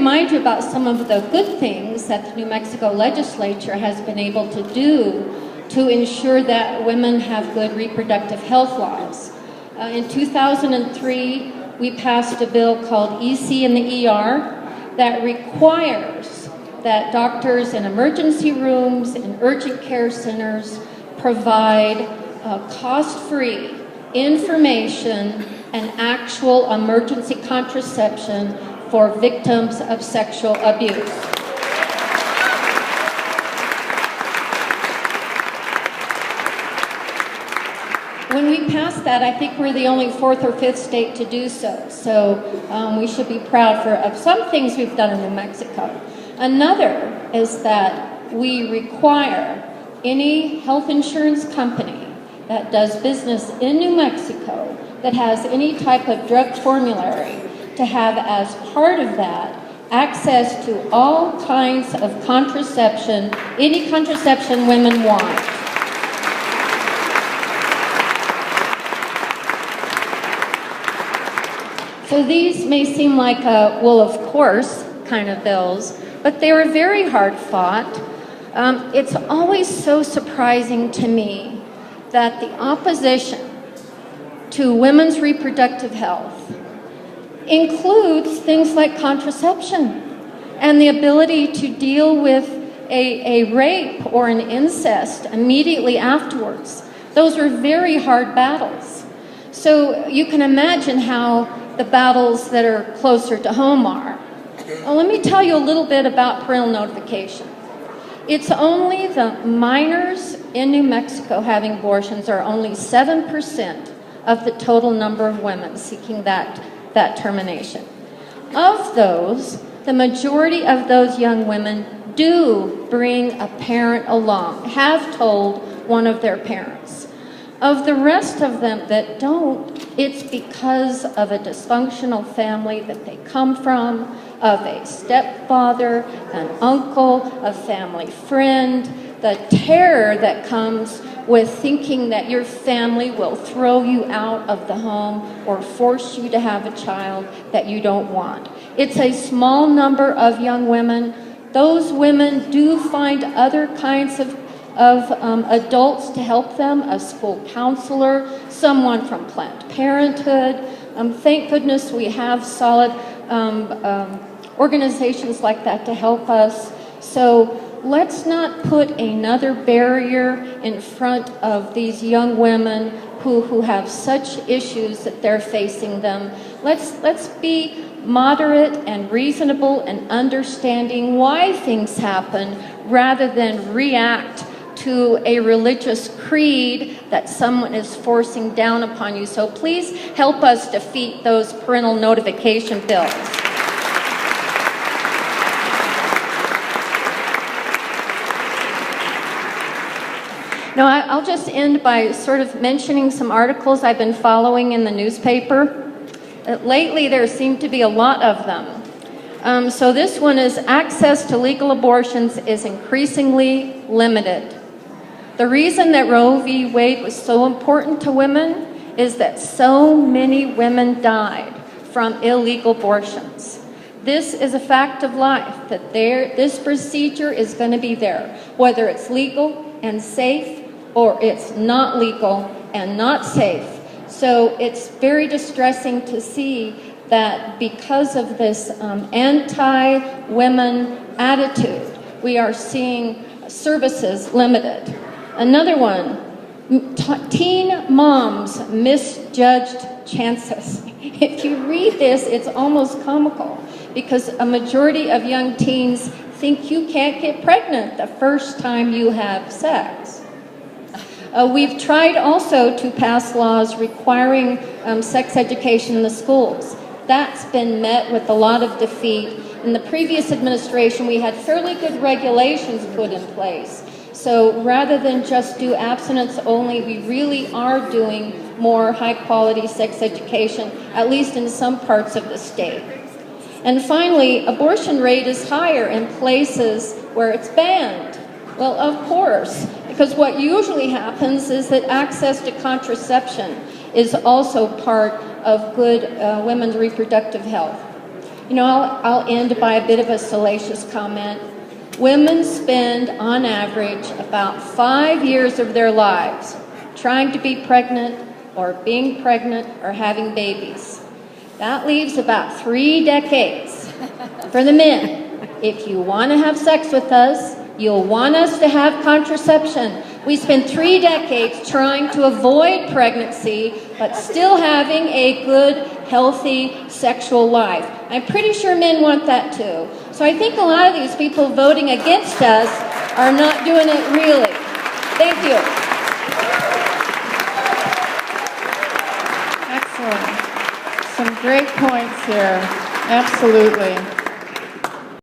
remind you about some of the good things that the New Mexico legislature has been able to do to ensure that women have good reproductive health laws. In 2003, we passed a bill called EC in the ER that requires that doctors in emergency rooms and urgent care centers provide cost-free information and actual emergency contraception for victims of sexual abuse. When we passed that, I think we're the only fourth or fifth state to do so. So we should be proud of some things we've done in New Mexico. Another is that we require any health insurance company that does business in New Mexico that has any type of drug formulary to have as part of that access to all kinds of contraception, any contraception women want. So these may seem like well, of course kind of bills, but they were very hard fought. It's always so surprising to me that the opposition to women's reproductive health includes things like contraception and the ability to deal with a rape or an incest immediately afterwards. Those are very hard battles. So you can imagine how the battles that are closer to home are. Well, let me tell you a little bit about parental notification. It's only the minors in New Mexico having abortions are only 7% of the total number of women seeking that termination. Of those, the majority of those young women do bring a parent along, have told one of their parents. Of the rest of them that don't, it's because of a dysfunctional family that they come from, of a stepfather, an uncle, a family friend, the terror that comes with thinking that your family will throw you out of the home or force you to have a child that you don't want. It's a small number of young women. Those women do find other kinds of adults to help them, a school counselor, someone from Planned Parenthood. Thank goodness we have solid organizations like that to help us. So let's not put another barrier in front of these young women who have such issues that they're facing them. Let's be moderate and reasonable and understanding why things happen rather than react to a religious creed that someone is forcing down upon you. So please help us defeat those parental notification bills. Now, I'll just end by sort of mentioning some articles I've been following in the newspaper. Lately, there seem to be a lot of them. So this one is access to legal abortions is increasingly limited. The reason that Roe v. Wade was so important to women is that so many women died from illegal abortions. This is a fact of life, that this procedure is going to be there, whether it's legal and safe or it's not legal and not safe. So it's very distressing to see that because of this anti-women attitude, we are seeing services limited. Another one, teen moms misjudged chances. If you read this, it's almost comical because a majority of young teens think you can't get pregnant the first time you have sex. We've tried also to pass laws requiring sex education in the schools. That's been met with a lot of defeat. In the previous administration, we had fairly good regulations put in place. So rather than just do abstinence only, we really are doing more high-quality sex education, at least in some parts of the state. And finally, abortion rate is higher in places where it's banned. Well, of course, because what usually happens is that access to contraception is also part of good women's reproductive health. You know, I'll end by a bit of a salacious comment. Women spend, on average, about 5 years of their lives trying to be pregnant or being pregnant or having babies. That leaves about 3 decades for the men. If you want to have sex with us, you'll want us to have contraception. We spent 3 decades trying to avoid pregnancy, but still having a good, healthy sexual life. I'm pretty sure men want that too. So I think a lot of these people voting against us are not doing it really. Thank you. Excellent. Some great points here. Absolutely.